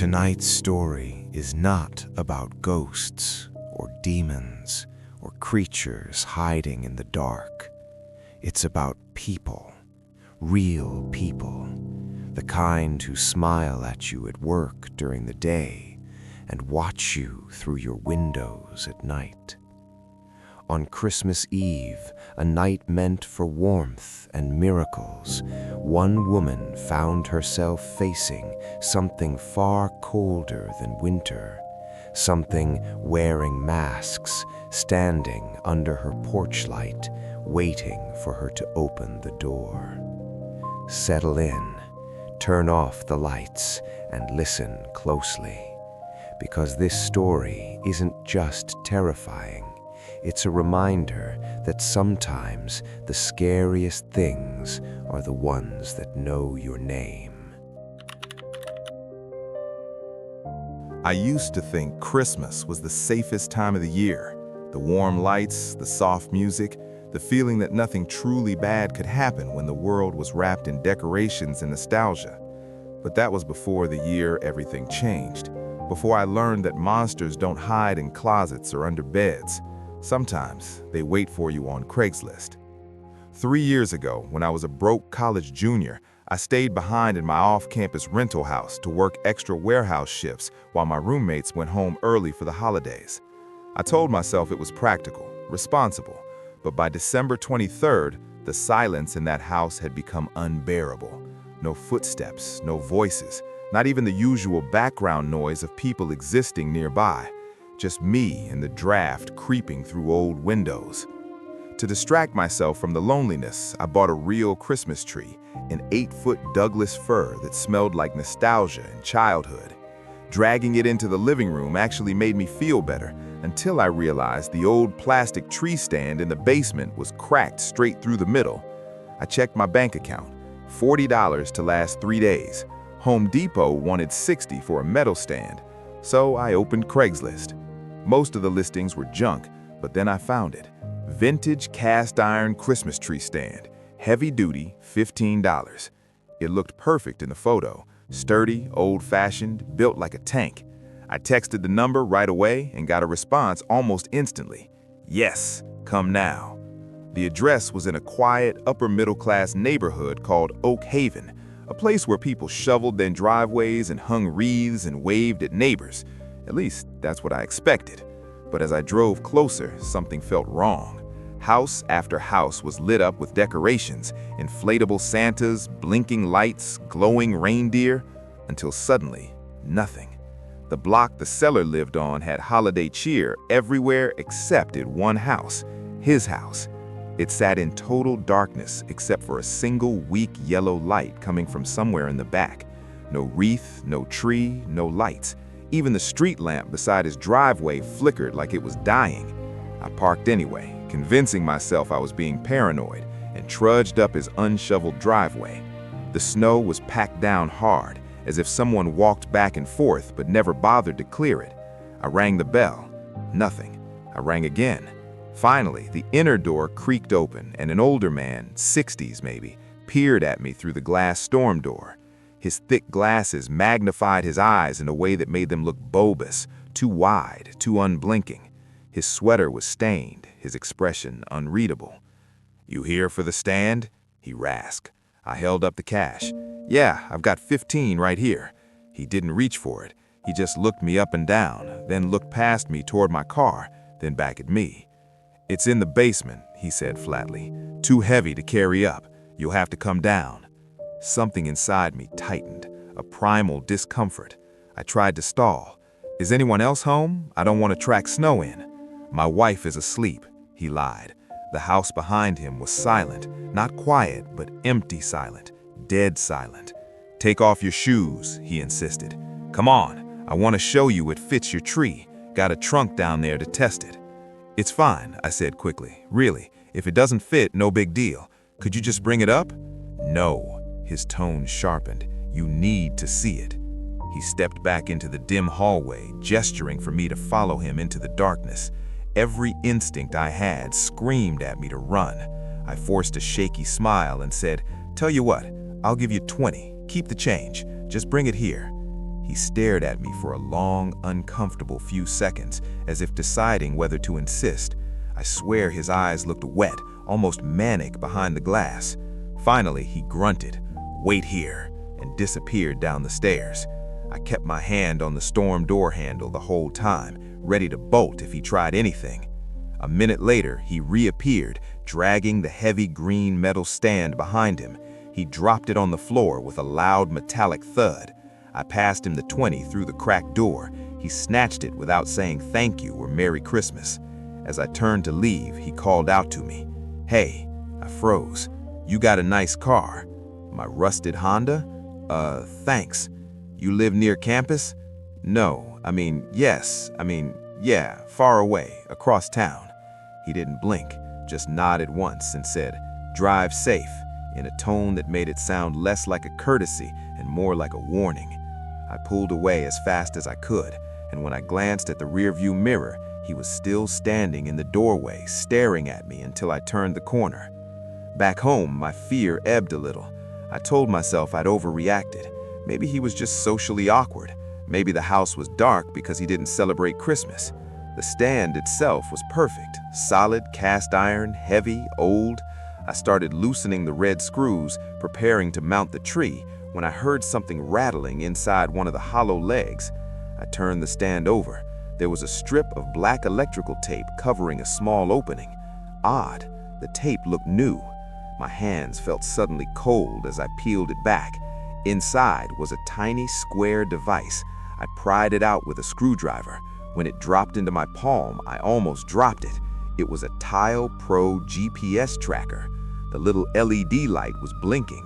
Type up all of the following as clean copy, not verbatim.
Tonight's story is not about ghosts or demons or creatures hiding in the dark. It's about people, real people, the kind who smile at you at work during the day and watch you through your windows at night. On Christmas Eve, a night meant for warmth and miracles, one woman found herself facing something far colder than winter, something wearing masks, standing under her porch light, waiting for her to open the door. Settle in, turn off the lights, and listen closely, because this story isn't just terrifying. It's a reminder that sometimes the scariest things are the ones that know your name. I used to think Christmas was the safest time of the year. The warm lights, the soft music, the feeling that nothing truly bad could happen when the world was wrapped in decorations and nostalgia. But that was before the year everything changed, before I learned that monsters don't hide in closets or under beds. Sometimes they wait for you on Craigslist. 3 years ago, when I was a broke college junior, I stayed behind in my off-campus rental house to work extra warehouse shifts while my roommates went home early for the holidays. I told myself it was practical, responsible, but by December 23rd, the silence in that house had become unbearable. No footsteps, no voices, not even the usual background noise of people existing nearby. Just me and the draft creeping through old windows. To distract myself from the loneliness, I bought a real Christmas tree, an 8-foot Douglas fir that smelled like nostalgia and childhood. Dragging it into the living room actually made me feel better, until I realized the old plastic tree stand in the basement was cracked straight through the middle. I checked my bank account, $40 to last 3 days. Home Depot wanted $60 for a metal stand, so I opened Craigslist. Most of the listings were junk, but then I found it. Vintage cast iron Christmas tree stand, heavy duty, $15. It looked perfect in the photo, sturdy, old-fashioned, built like a tank. I texted the number right away and got a response almost instantly. Yes, come now. The address was in a quiet, upper-middle-class neighborhood called Oak Haven, a place where people shoveled their driveways and hung wreaths and waved at neighbors. At least, that's what I expected. But as I drove closer, something felt wrong. House after house was lit up with decorations, inflatable Santas, blinking lights, glowing reindeer, until suddenly, nothing. The block the seller lived on had holiday cheer everywhere except at one house, his house. It sat in total darkness except for a single weak yellow light coming from somewhere in the back. No wreath, no tree, no lights. Even the street lamp beside his driveway flickered like it was dying. I parked anyway, convincing myself I was being paranoid, and trudged up his unshoveled driveway. The snow was packed down hard, as if someone walked back and forth but never bothered to clear it. I rang the bell. Nothing. I rang again. Finally, the inner door creaked open, and an older man, 60s maybe, peered at me through the glass storm door. His thick glasses magnified his eyes in a way that made them look bulbous, too wide, too unblinking. His sweater was stained, his expression unreadable. "You here for the stand?" he rasped. I held up the cash. "Yeah, I've got 15 right here." He didn't reach for it. He just looked me up and down, then looked past me toward my car, then back at me. "It's in the basement," he said flatly. "Too heavy to carry up. You'll have to come down." Something inside me tightened, a primal discomfort. I tried to stall. "Is anyone else home? I don't want to track snow in." "My wife is asleep," he lied. The house behind him was silent, not quiet, but empty silent, dead silent. "Take off your shoes," he insisted. "Come on, I want to show you it fits your tree. Got a trunk down there to test it." "It's fine," I said quickly. "Really, if it doesn't fit, no big deal. Could you just bring it up?" "No." His tone sharpened. "You need to see it." He stepped back into the dim hallway, gesturing for me to follow him into the darkness. Every instinct I had screamed at me to run. I forced a shaky smile and said, "Tell you what, I'll give you 20. Keep the change. Just bring it here." He stared at me for a long, uncomfortable few seconds, as if deciding whether to insist. I swear his eyes looked wet, almost manic behind the glass. Finally, he grunted, "Wait here," and disappeared down the stairs. I kept my hand on the storm door handle the whole time, ready to bolt if he tried anything. A minute later, he reappeared, dragging the heavy green metal stand behind him. He dropped it on the floor with a loud metallic thud. I passed him the 20 through the cracked door. He snatched it without saying thank you or Merry Christmas. As I turned to leave, he called out to me, "Hey," I froze. "You got a nice car." "My rusted Honda?" Thanks. "You live near campus?" "No, yeah, far away, across town." He didn't blink, just nodded once and said, "Drive safe," in a tone that made it sound less like a courtesy and more like a warning. I pulled away as fast as I could, and when I glanced at the rearview mirror, he was still standing in the doorway, staring at me until I turned the corner. Back home, my fear ebbed a little. I told myself I'd overreacted. Maybe he was just socially awkward. Maybe the house was dark because he didn't celebrate Christmas. The stand itself was perfect, solid, cast iron, heavy, old. I started loosening the red screws, preparing to mount the tree, when I heard something rattling inside one of the hollow legs. I turned the stand over. There was a strip of black electrical tape covering a small opening. Odd, the tape looked new. My hands felt suddenly cold as I peeled it back. Inside was a tiny square device. I pried it out with a screwdriver. When it dropped into my palm, I almost dropped it. It was a Tile Pro GPS tracker. The little LED light was blinking.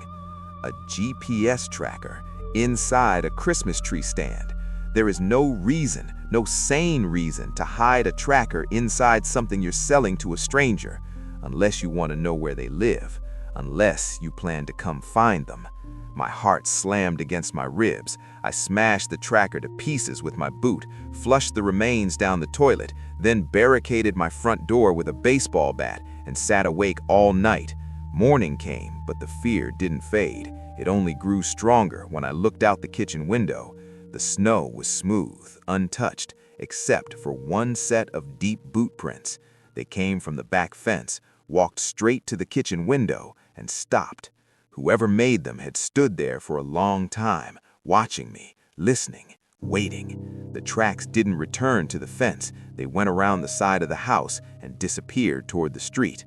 A GPS tracker inside a Christmas tree stand. There is no reason, no sane reason, to hide a tracker inside something you're selling to a stranger, unless you want to know where they live, unless you plan to come find them. My heart slammed against my ribs. I smashed the tracker to pieces with my boot, flushed the remains down the toilet, then barricaded my front door with a baseball bat and sat awake all night. Morning came, but the fear didn't fade. It only grew stronger when I looked out the kitchen window. The snow was smooth, untouched, except for one set of deep boot prints. They came from the back fence, walked straight to the kitchen window, and stopped. Whoever made them had stood there for a long time, watching me, listening, waiting. The tracks didn't return to the fence. They went around the side of the house and disappeared toward the street.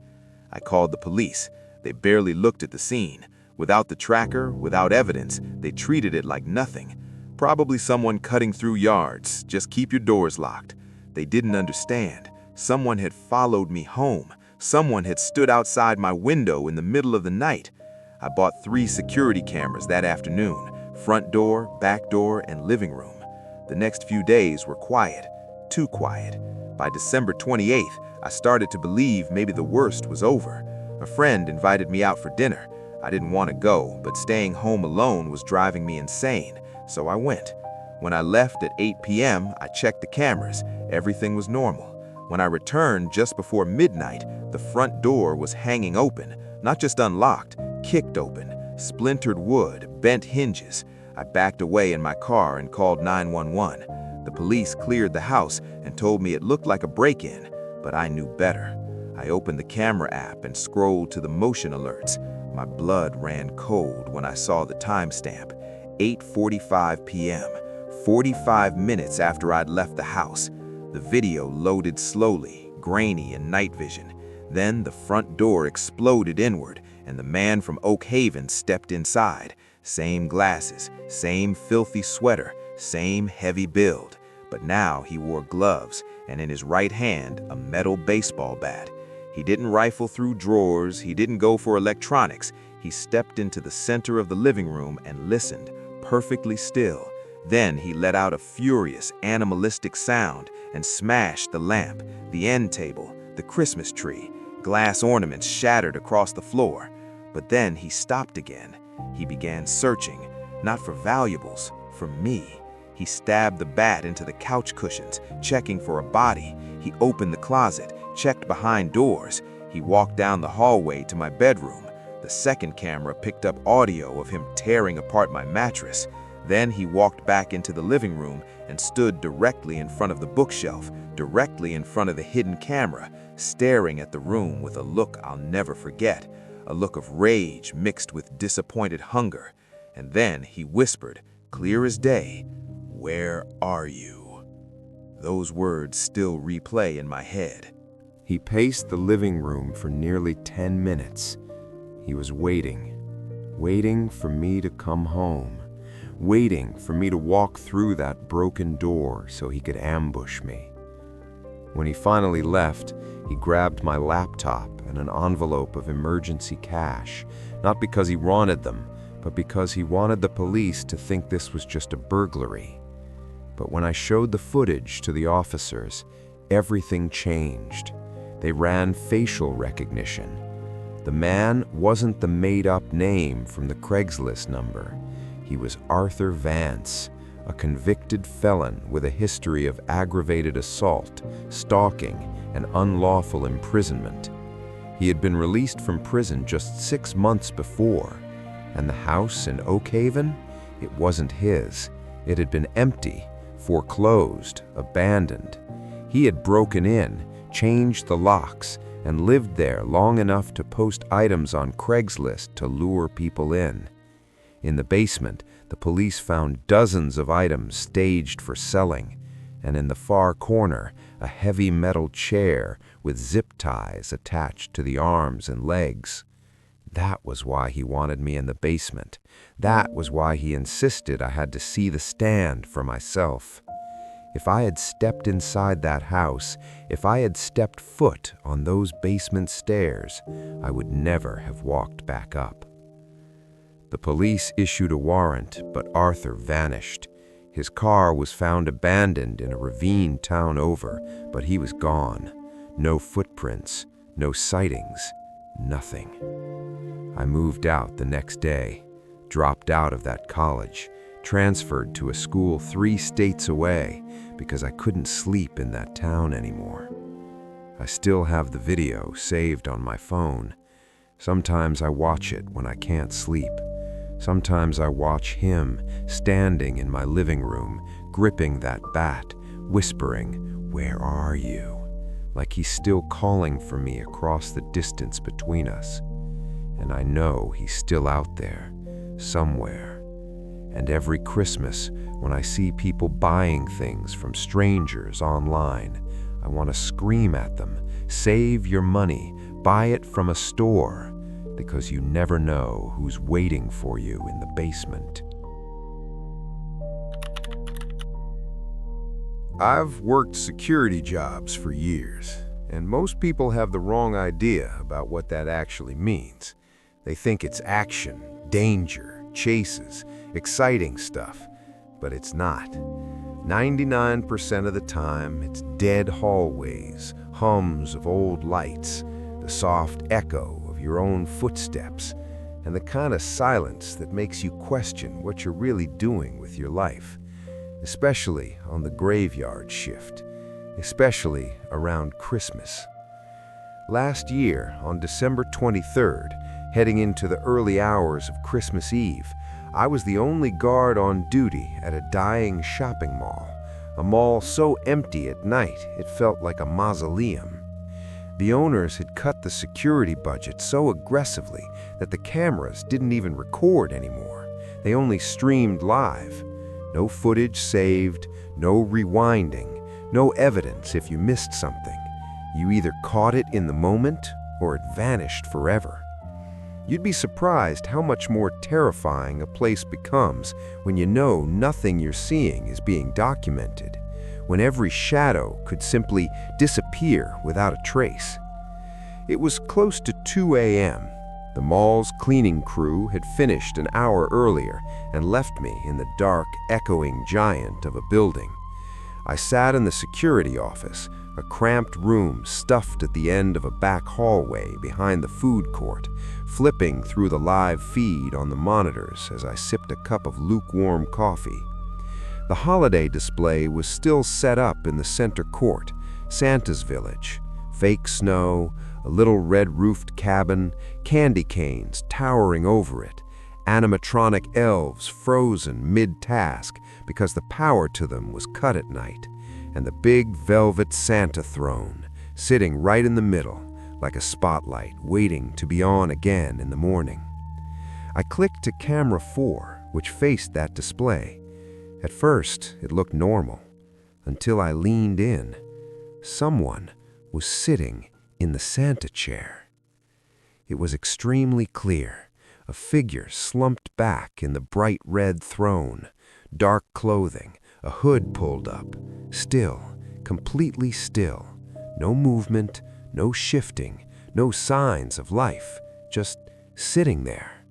I called the police. They barely looked at the scene. Without the tracker, without evidence, they treated it like nothing. Probably someone cutting through yards. Just keep your doors locked. They didn't understand. Someone had followed me home. Someone had stood outside my window in the middle of the night. I bought 3 security cameras that afternoon, front door, back door, and living room. The next few days were quiet, too quiet. By December 28th, I started to believe maybe the worst was over. A friend invited me out for dinner. I didn't want to go, but staying home alone was driving me insane, so I went. When I left at 8 p.m., I checked the cameras. Everything was normal. When I returned just before midnight, the front door was hanging open, not just unlocked, kicked open, splintered wood, bent hinges. I backed away in my car and called 911. The police cleared the house and told me it looked like a break-in, but I knew better. I opened the camera app and scrolled to the motion alerts. My blood ran cold when I saw the timestamp, 8:45 p.m., 45 minutes after I'd left the house. The video loaded slowly, grainy in night vision. Then the front door exploded inward, and the man from Oak Haven stepped inside. Same glasses, same filthy sweater, same heavy build. But now he wore gloves, and in his right hand, a metal baseball bat. He didn't rifle through drawers, he didn't go for electronics. He stepped into the center of the living room and listened, perfectly still. Then he let out a furious, animalistic sound and smashed the lamp, the end table, the Christmas tree. Glass ornaments shattered across the floor. But then he stopped again. He began searching, not for valuables, for me. He stabbed the bat into the couch cushions, checking for a body. He opened the closet, checked behind doors. He walked down the hallway to my bedroom. The second camera picked up audio of him tearing apart my mattress. Then he walked back into the living room and stood directly in front of the bookshelf, directly in front of the hidden camera, staring at the room with a look I'll never forget, a look of rage mixed with disappointed hunger. And then he whispered, clear as day, "Where are you?" Those words still replay in my head. He paced the living room for nearly 10 minutes. He was waiting for me to come home, waiting for me to walk through that broken door so he could ambush me. When he finally left, he grabbed my laptop and an envelope of emergency cash, not because he wanted them, but because he wanted the police to think this was just a burglary. But when I showed the footage to the officers, everything changed. They ran facial recognition. The man wasn't the made-up name from the Craigslist number. He was Arthur Vance, a convicted felon with a history of aggravated assault, stalking, and unlawful imprisonment. He had been released from prison just 6 months before, and the house in Oak Haven, it wasn't his. It had been empty, foreclosed, abandoned. He had broken in, changed the locks, and lived there long enough to post items on Craigslist to lure people in. In the basement, the police found dozens of items staged for selling, and in the far corner, a heavy metal chair with zip ties attached to the arms and legs. That was why he wanted me in the basement. That was why he insisted I had to see the stand for myself. If I had stepped inside that house, if I had stepped foot on those basement stairs, I would never have walked back up. The police issued a warrant, but Arthur vanished. His car was found abandoned in a ravine town over, but he was gone. No footprints, no sightings, nothing. I moved out the next day, dropped out of that college, transferred to a school 3 states away because I couldn't sleep in that town anymore. I still have the video saved on my phone. Sometimes I watch it when I can't sleep. Sometimes I watch him standing in my living room, gripping that bat, whispering, "Where are you?" like he's still calling for me across the distance between us. And I know he's still out there, somewhere. And every Christmas, when I see people buying things from strangers online, I want to scream at them, "Save your money, buy it from a store," because you never know who's waiting for you in the basement. I've worked security jobs for years, and most people have the wrong idea about what that actually means. They think it's action, danger, chases, exciting stuff, but it's not. 99% of the time, it's dead hallways, hums of old lights, the soft echo of your own footsteps, and the kind of silence that makes you question what you're really doing with your life, especially on the graveyard shift, especially around Christmas. Last year, on December 23rd, heading into the early hours of Christmas Eve, I was the only guard on duty at a dying shopping mall, a mall so empty at night it felt like a mausoleum. The owners had cut the security budget so aggressively that the cameras didn't even record anymore. They only streamed live. No footage saved, no rewinding, no evidence if you missed something. You either caught it in the moment or it vanished forever. You'd be surprised how much more terrifying a place becomes when you know nothing you're seeing is being documented, when every shadow could simply disappear without a trace. It was close to 2 a.m. The mall's cleaning crew had finished an hour earlier and left me in the dark, echoing giant of a building. I sat in the security office, a cramped room stuffed at the end of a back hallway behind the food court, flipping through the live feed on the monitors as I sipped a cup of lukewarm coffee. The holiday display was still set up in the center court, Santa's village. Fake snow, a little red-roofed cabin, candy canes towering over it, animatronic elves frozen mid-task because the power to them was cut at night, and the big velvet Santa throne sitting right in the middle like a spotlight waiting to be on again in the morning. I clicked to camera 4, which faced that display. At first, it looked normal, until I leaned in. Someone was sitting in the Santa chair. It was extremely clear, a figure slumped back in the bright red throne, dark clothing, a hood pulled up, still, completely still, no movement, no shifting, no signs of life, just sitting there.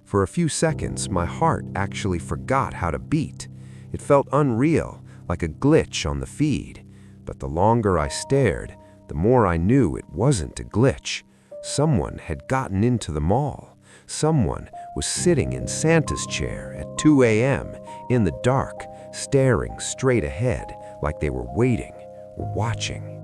For a few seconds, my heart actually forgot how to beat. It felt unreal, like a glitch on the feed. But the longer I stared, the more I knew it wasn't a glitch. Someone had gotten into the mall. Someone was sitting in Santa's chair at 2 a.m. in the dark, staring straight ahead like they were waiting or watching.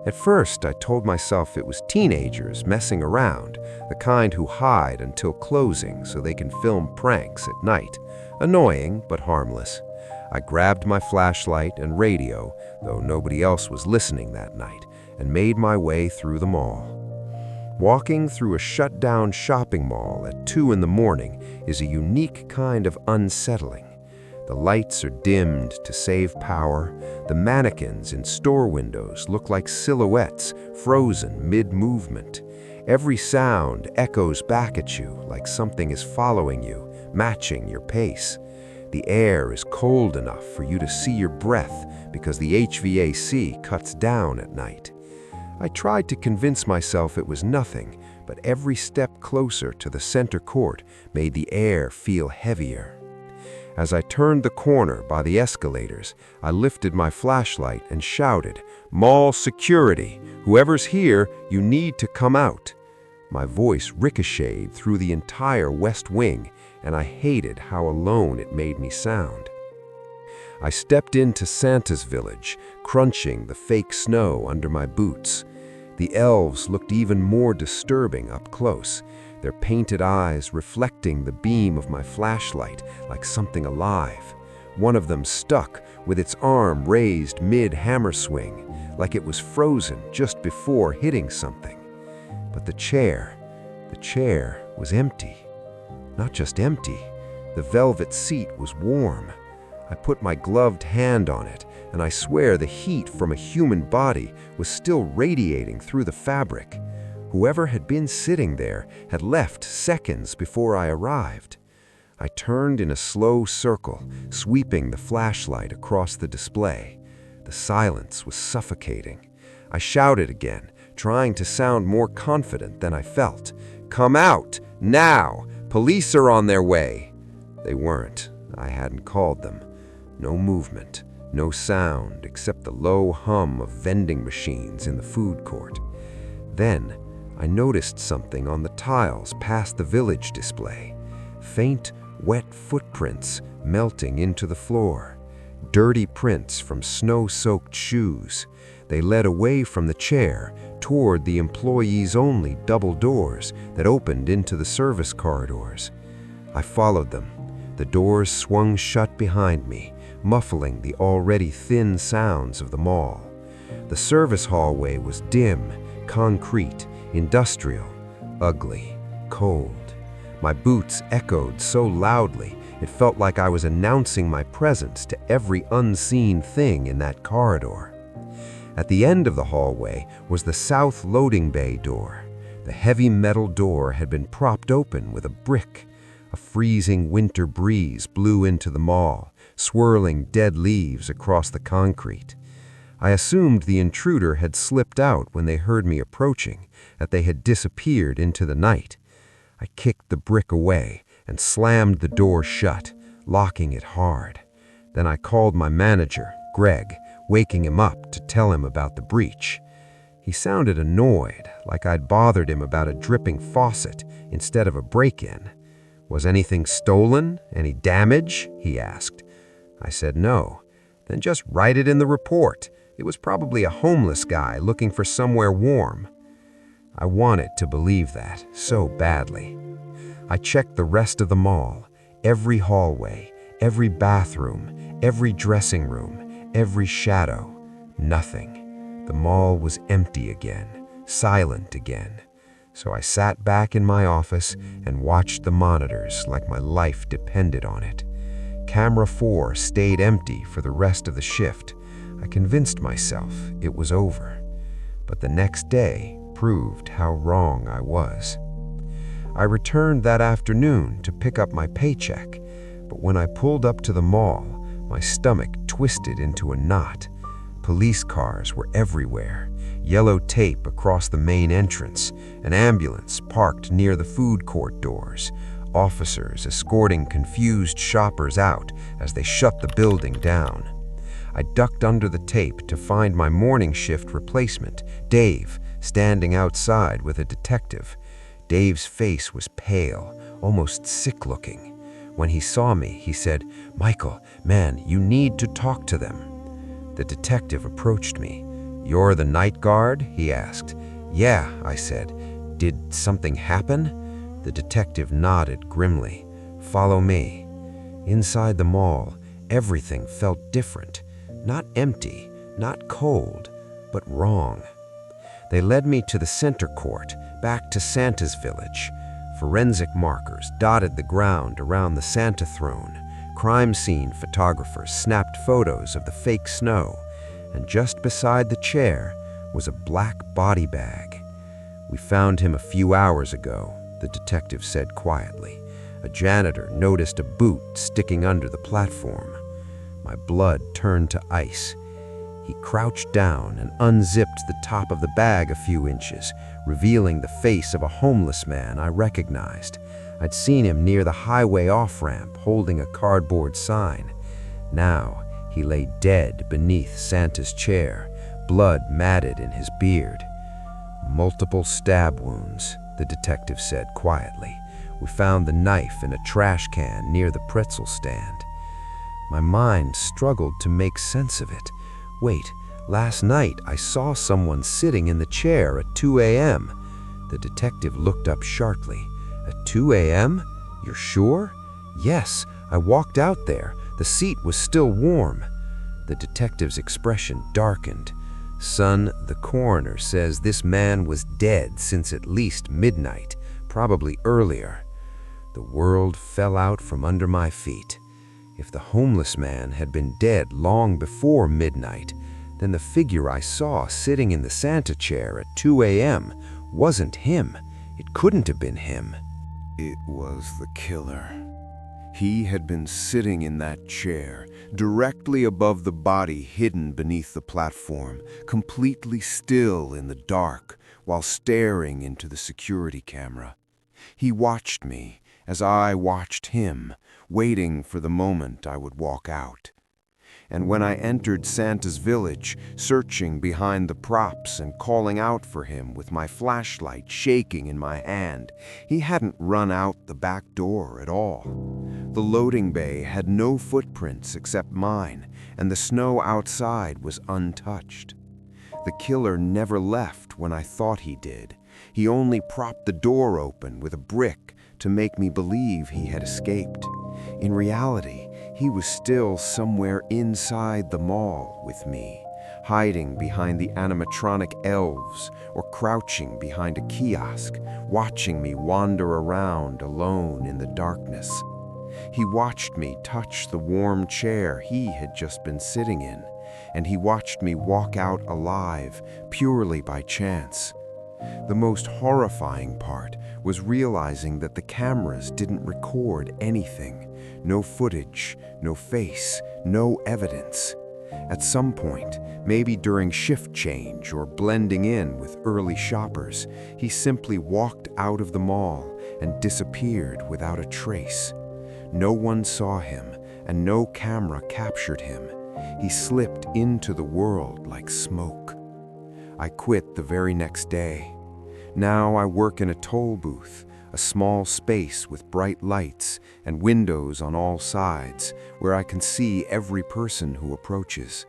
At first, I told myself it was teenagers messing around, the kind who hide until closing so they can film pranks at night. Annoying, but harmless. I grabbed my flashlight and radio, though nobody else was listening that night, and made my way through the mall. Walking through a shut-down shopping mall at 2 in the morning is a unique kind of unsettling. The lights are dimmed to save power. The mannequins in store windows look like silhouettes frozen mid-movement. Every sound echoes back at you like something is following you, matching your pace. The air is cold enough for you to see your breath because the HVAC cuts down at night. I tried to convince myself it was nothing, but every step closer to the center court made the air feel heavier. As I turned the corner by the escalators, I lifted my flashlight and shouted, "Mall security! Whoever's here, you need to come out!" My voice ricocheted through the entire West Wing, and I hated how alone it made me sound. I stepped into Santa's village, crunching the fake snow under my boots. The elves looked even more disturbing up close, their painted eyes reflecting the beam of my flashlight like something alive. One of them stuck with its arm raised mid-hammer swing, like it was frozen just before hitting something. But the chair was empty. Not just empty, the velvet seat was warm. I put my gloved hand on it, and I swear the heat from a human body was still radiating through the fabric. Whoever had been sitting there had left seconds before I arrived. I turned in a slow circle, sweeping the flashlight across the display. The silence was suffocating. I shouted again, trying to sound more confident than I felt. "Come out, now! Police are on their way!" They weren't. I hadn't called them. No movement, no sound except the low hum of vending machines in the food court. Then, I noticed something on the tiles past the village display. Faint, wet footprints melting into the floor. Dirty prints from snow-soaked shoes. They led away from the chair toward the employees-only double doors that opened into the service corridors. I followed them. The doors swung shut behind me, muffling the already thin sounds of the mall. The service hallway was dim, concrete, industrial, ugly, cold. My boots echoed so loudly, it felt like I was announcing my presence to every unseen thing in that corridor. At the end of the hallway was the south loading bay door. The heavy metal door had been propped open with a brick. A freezing winter breeze blew into the mall, swirling dead leaves across the concrete. I assumed the intruder had slipped out when they heard me approaching, that they had disappeared into the night. I kicked the brick away and slammed the door shut, locking it hard. Then I called my manager, Greg, waking him up to tell him about the breach. He sounded annoyed, like I'd bothered him about a dripping faucet instead of a break-in. "Was anything stolen? Any damage?" he asked. I said no. "Then just write it in the report. It was probably a homeless guy looking for somewhere warm." I wanted to believe that so badly. I checked the rest of the mall, every hallway, every bathroom, every dressing room, every shadow. Nothing. The mall was empty again, silent again. So I sat back in my office and watched the monitors like my life depended on it. Camera 4 stayed empty for the rest of the shift. I convinced myself it was over. But the next day proved how wrong I was. I returned that afternoon to pick up my paycheck, but when I pulled up to the mall, my stomach twisted into a knot. Police cars were everywhere, yellow tape across the main entrance, an ambulance parked near the food court doors, officers escorting confused shoppers out as they shut the building down. I ducked under the tape to find my morning shift replacement, Dave, standing outside with a detective. Dave's face was pale, almost sick-looking. When he saw me, he said, "Michael, man, you need to talk to them." The detective approached me. "You're the night guard?" he asked. "Yeah," I said. "Did something happen?" The detective nodded grimly. "Follow me." Inside the mall, everything felt different. Not empty, not cold, but wrong. They led me to the center court, back to Santa's village. Forensic markers dotted the ground around the Santa throne. Crime scene photographers snapped photos of the fake snow, and just beside the chair was a black body bag. "We found him a few hours ago," the detective said quietly. A janitor noticed a boot sticking under the platform. My blood turned to ice. He crouched down and unzipped the top of the bag a few inches, revealing the face of a homeless man I recognized. I'd seen him near the highway off-ramp holding a cardboard sign. Now he lay dead beneath Santa's chair, blood matted in his beard. "Multiple stab wounds," the detective said quietly. "We found the knife in a trash can near the pretzel stand." My mind struggled to make sense of it. Wait, last night I saw someone sitting in the chair at 2 a.m. The detective looked up sharply. "At 2 a.m.? You're sure?" "Yes, I walked out there. The seat was still warm." The detective's expression darkened. "Son, the coroner says this man was dead since at least midnight, probably earlier." The world fell out from under my feet. If the homeless man had been dead long before midnight, then the figure I saw sitting in the Santa chair at 2 a.m. wasn't him. It couldn't have been him. It was the killer. He had been sitting in that chair, directly above the body hidden beneath the platform, completely still in the dark, while staring into the security camera. He watched me as I watched him, waiting for the moment I would walk out. And when I entered Santa's village, searching behind the props and calling out for him with my flashlight shaking in my hand, he hadn't run out the back door at all. The loading bay had no footprints except mine, and the snow outside was untouched. The killer never left when I thought he did. He only propped the door open with a brick to make me believe he had escaped. In reality, he was still somewhere inside the mall with me, hiding behind the animatronic elves or crouching behind a kiosk, watching me wander around alone in the darkness. He watched me touch the warm chair he had just been sitting in, and he watched me walk out alive purely by chance. The most horrifying part was realizing that the cameras didn't record anything. No footage, no face, no evidence. At some point, maybe during shift change or blending in with early shoppers, he simply walked out of the mall and disappeared without a trace. No one saw him, and no camera captured him. He slipped into the world like smoke. I quit the very next day. Now I work in a toll booth, a small space with bright lights and windows on all sides, where I can see every person who approaches.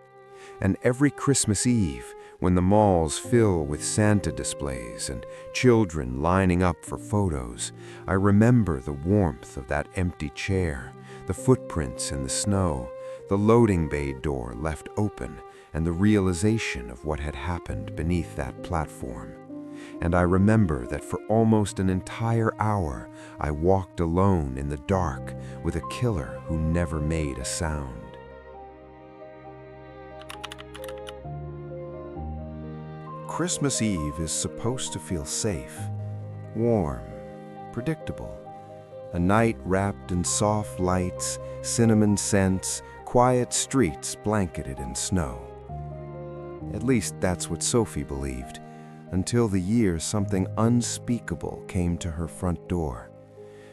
And every Christmas Eve, when the malls fill with Santa displays and children lining up for photos, I remember the warmth of that empty chair, the footprints in the snow, the loading bay door left open, and the realization of what had happened beneath that platform. And I remember that for almost an entire hour, I walked alone in the dark with a killer who never made a sound. Christmas Eve is supposed to feel safe, warm, predictable. A night wrapped in soft lights, cinnamon scents, quiet streets blanketed in snow. At least that's what Sophie believed, until the year something unspeakable came to her front door.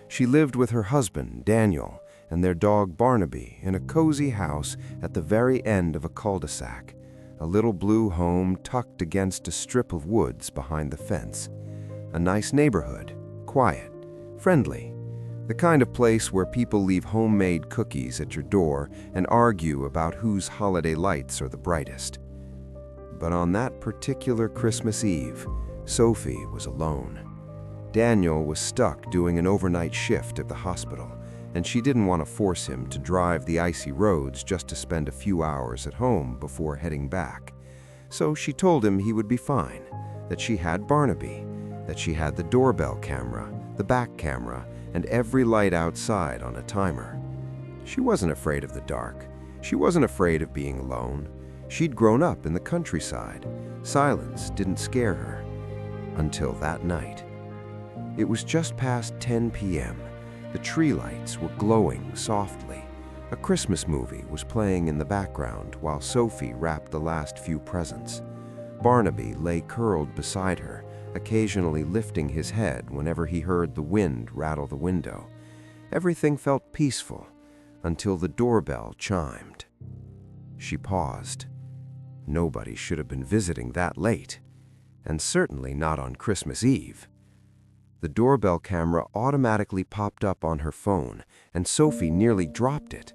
She lived with her husband, Daniel, and their dog Barnaby in a cozy house at the very end of a cul-de-sac, a little blue home tucked against a strip of woods behind the fence. A nice neighborhood, quiet, friendly, the kind of place where people leave homemade cookies at your door and argue about whose holiday lights are the brightest. But on that particular Christmas Eve, Sophie was alone. Daniel was stuck doing an overnight shift at the hospital, and she didn't want to force him to drive the icy roads just to spend a few hours at home before heading back. So she told him he would be fine, that she had Barnaby, that she had the doorbell camera, the back camera, and every light outside on a timer. She wasn't afraid of the dark. She wasn't afraid of being alone. She'd grown up in the countryside. Silence didn't scare her. Until that night. It was just past 10 p.m. The tree lights were glowing softly. A Christmas movie was playing in the background while Sophie wrapped the last few presents. Barnaby lay curled beside her, occasionally lifting his head whenever he heard the wind rattle the window. Everything felt peaceful until the doorbell chimed. She paused. Nobody should have been visiting that late, and certainly not on Christmas Eve. The doorbell camera automatically popped up on her phone, and Sophie nearly dropped it.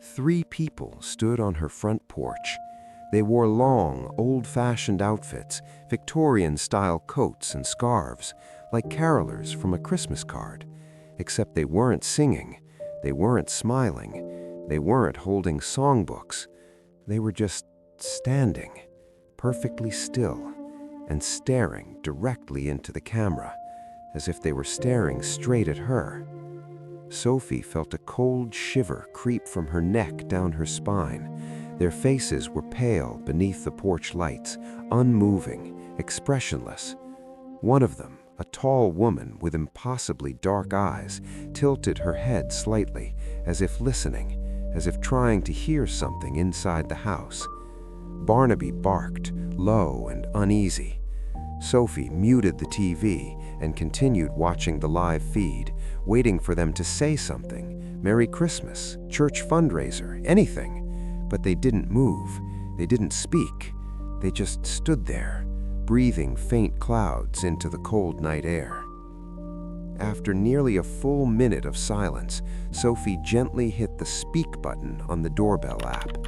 3 people stood on her front porch. They wore long, old-fashioned outfits, Victorian-style coats and scarves, like carolers from a Christmas card. Except they weren't singing, they weren't smiling, they weren't holding songbooks. They were just standing, perfectly still, and staring directly into the camera, as if they were staring straight at her. Sophie felt a cold shiver creep from her neck down her spine. Their faces were pale beneath the porch lights, unmoving, expressionless. One of them, a tall woman with impossibly dark eyes, tilted her head slightly, as if listening, as if trying to hear something inside the house. Barnaby barked, low and uneasy. Sophie muted the TV and continued watching the live feed, waiting for them to say something, Merry Christmas, church fundraiser, anything. But they didn't move, they didn't speak, they just stood there, breathing faint clouds into the cold night air. After nearly a full minute of silence, Sophie gently hit the speak button on the doorbell app.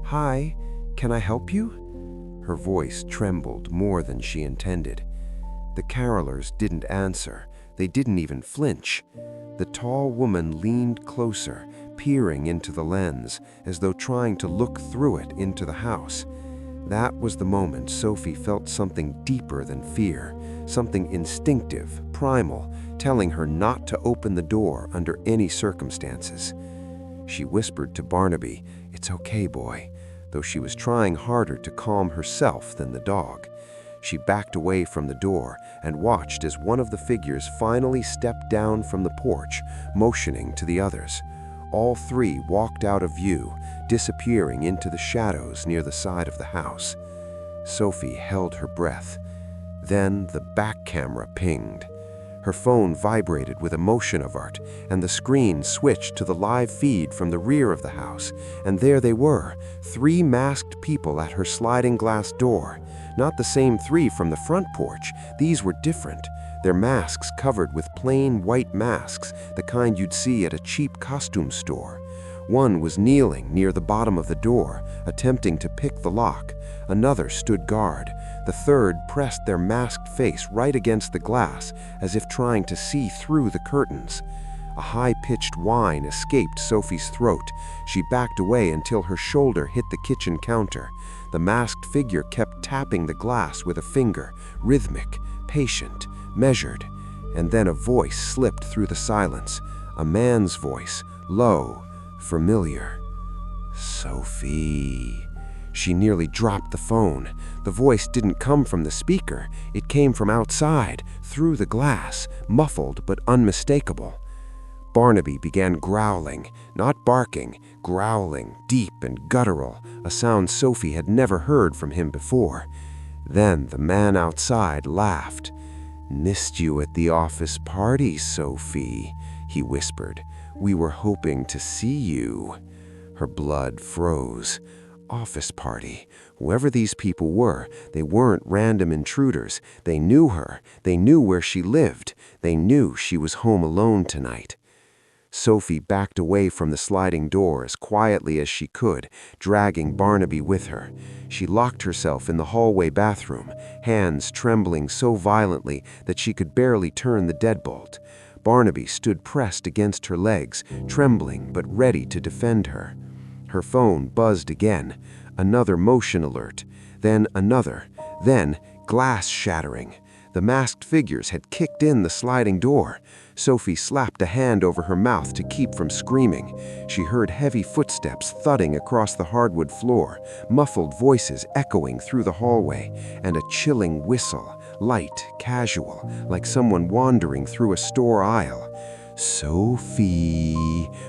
"Hi, can I help you?" Her voice trembled more than she intended. The carolers didn't answer, they didn't even flinch. The tall woman leaned closer, peering into the lens, as though trying to look through it into the house. That was the moment Sophie felt something deeper than fear, something instinctive, primal, telling her not to open the door under any circumstances. She whispered to Barnaby, "It's okay, boy," though she was trying harder to calm herself than the dog. She backed away from the door and watched as one of the figures finally stepped down from the porch, motioning to the others. All 3 walked out of view, disappearing into the shadows near the side of the house. Sophie held her breath. Then the back camera pinged. Her phone vibrated with a motion alert, and the screen switched to the live feed from the rear of the house. And there they were, 3 masked people at her sliding glass door. Not the same 3 from the front porch. These were different. Their masks covered with plain white masks, the kind you'd see at a cheap costume store. One was kneeling near the bottom of the door, attempting to pick the lock. Another stood guard. The third pressed their masked face right against the glass, as if trying to see through the curtains. A high-pitched whine escaped Sophie's throat. She backed away until her shoulder hit the kitchen counter. The masked figure kept tapping the glass with a finger, rhythmic, patient, measured. And then a voice slipped through the silence. A man's voice, low, familiar. "Sophie." She nearly dropped the phone. The voice didn't come from the speaker. It came from outside, through the glass, muffled but unmistakable. Barnaby began growling, not barking, growling, deep and guttural, a sound Sophie had never heard from him before. Then the man outside laughed. "Missed you at the office party, Sophie," he whispered. "We were hoping to see you." Her blood froze. Office party. Whoever these people were, they weren't random intruders. They knew her. They knew where she lived. They knew she was home alone tonight. Sophie backed away from the sliding door as quietly as she could, dragging Barnaby with her. She locked herself in the hallway bathroom, hands trembling so violently that she could barely turn the deadbolt. Barnaby stood pressed against her legs, trembling but ready to defend her. Her phone buzzed again. Another motion alert. Then another. Then glass shattering. The masked figures had kicked in the sliding door. Sophie slapped a hand over her mouth to keep from screaming. She heard heavy footsteps thudding across the hardwood floor, muffled voices echoing through the hallway, and a chilling whistle, light, casual, like someone wandering through a store aisle. "Sophie,"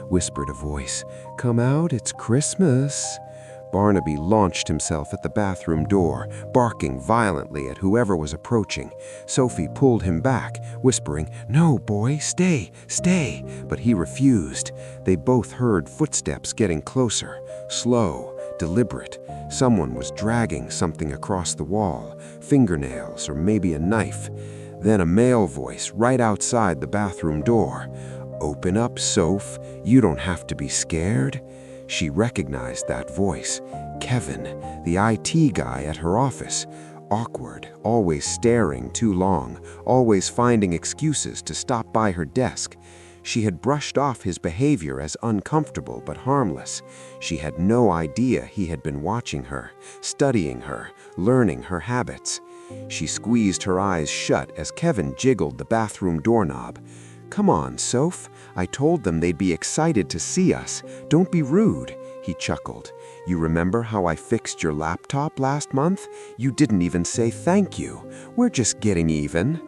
whispered a voice, "come out, it's Christmas." Barnaby launched himself at the bathroom door, barking violently at whoever was approaching. Sophie pulled him back, whispering, "No, boy, stay, stay," but he refused. They both heard footsteps getting closer, slow, deliberate. Someone was dragging something across the wall, fingernails or maybe a knife. Then a male voice right outside the bathroom door. "Open up, Soph. You don't have to be scared." She recognized that voice. Kevin, the IT guy at her office. Awkward, always staring too long, always finding excuses to stop by her desk. She had brushed off his behavior as uncomfortable but harmless. She had no idea he had been watching her, studying her, learning her habits. She squeezed her eyes shut as Kevin jiggled the bathroom doorknob. "Come on, Soph. I told them they'd be excited to see us. Don't be rude," he chuckled. "You remember how I fixed your laptop last month? You didn't even say thank you. We're just getting even."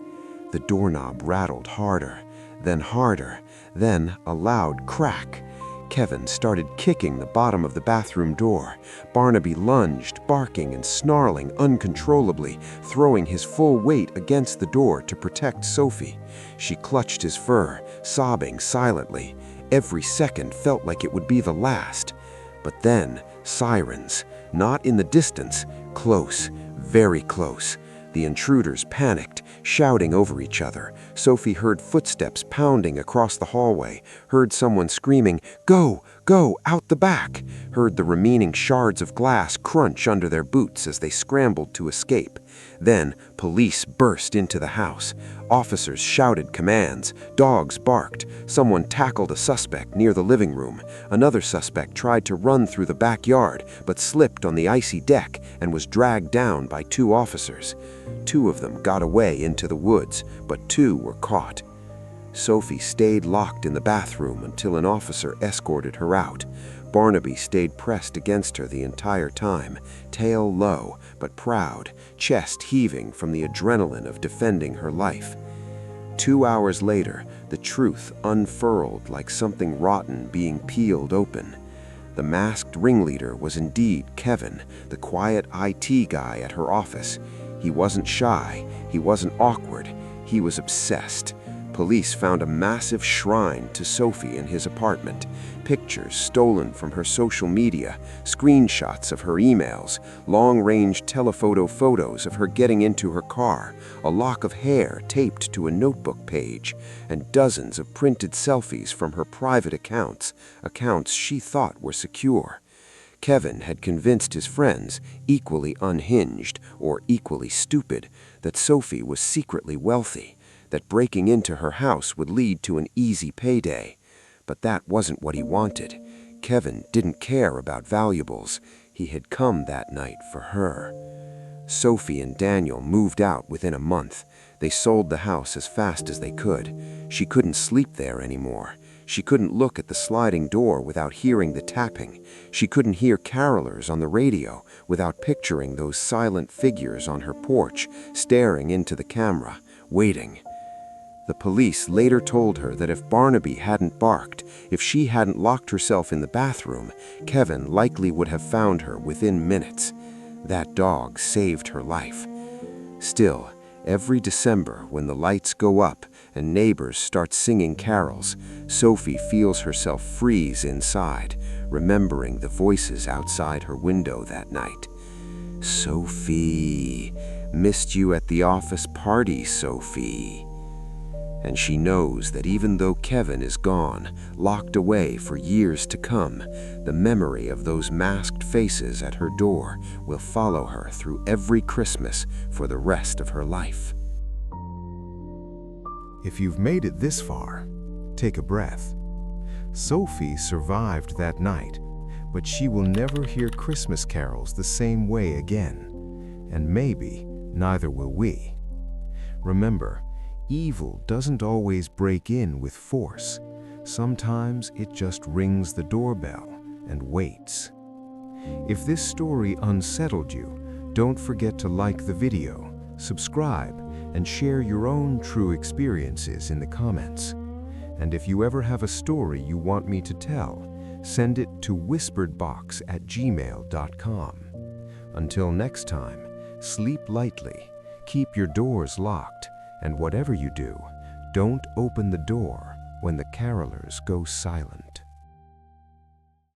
The doorknob rattled harder, then harder, then a loud crack. Kevin started kicking the bottom of the bathroom door. Barnaby lunged, barking and snarling uncontrollably, throwing his full weight against the door to protect Sophie. She clutched his fur, sobbing silently. Every second felt like it would be the last. But then, sirens, not in the distance, close, very close. The intruders panicked, shouting over each other. Sophie heard footsteps pounding across the hallway, heard someone screaming, "Go, go, out the back!" Heard the remaining shards of glass crunch under their boots as they scrambled to escape. Then, police burst into the house. Officers shouted commands, dogs barked, someone tackled a suspect near the living room. Another suspect tried to run through the backyard, but slipped on the icy deck and was dragged down by two officers. Two of them got away into the woods, but two were caught. Sophie stayed locked in the bathroom until an officer escorted her out. Barnaby stayed pressed against her the entire time, tail low but proud, chest heaving from the adrenaline of defending her life. 2 hours later, the truth unfurled like something rotten being peeled open. The masked ringleader was indeed Kevin, the quiet IT guy at her office. He wasn't shy, he wasn't awkward, he was obsessed. Police found a massive shrine to Sophie in his apartment, pictures stolen from her social media, screenshots of her emails, long-range telephoto photos of her getting into her car, a lock of hair taped to a notebook page, and dozens of printed selfies from her private accounts she thought were secure. Kevin had convinced his friends, equally unhinged or equally stupid, that Sophie was secretly wealthy, that breaking into her house would lead to an easy payday. But that wasn't what he wanted. Kevin didn't care about valuables. He had come that night for her. Sophie and Daniel moved out within a month. They sold the house as fast as they could. She couldn't sleep there anymore. She couldn't look at the sliding door without hearing the tapping. She couldn't hear carolers on the radio without picturing those silent figures on her porch, staring into the camera, waiting. The police later told her that if Barnaby hadn't barked, if she hadn't locked herself in the bathroom, Kevin likely would have found her within minutes. That dog saved her life. Still, every December when the lights go up and neighbors start singing carols, Sophie feels herself freeze inside, remembering the voices outside her window that night. "Sophie, missed you at the office party, Sophie." And she knows that even though Kevin is gone, locked away for years to come, the memory of those masked faces at her door will follow her through every Christmas for the rest of her life. If you've made it this far, take a breath. Sophie survived that night, but she will never hear Christmas carols the same way again. And maybe neither will we. Remember, evil doesn't always break in with force. Sometimes it just rings the doorbell and waits. If this story unsettled you, don't forget to like the video, subscribe, and share your own true experiences in the comments. And if you ever have a story you want me to tell, send it to whisperedbox@gmail.com. Until next time, sleep lightly, keep your doors locked, and whatever you do, don't open the door when the carolers go silent.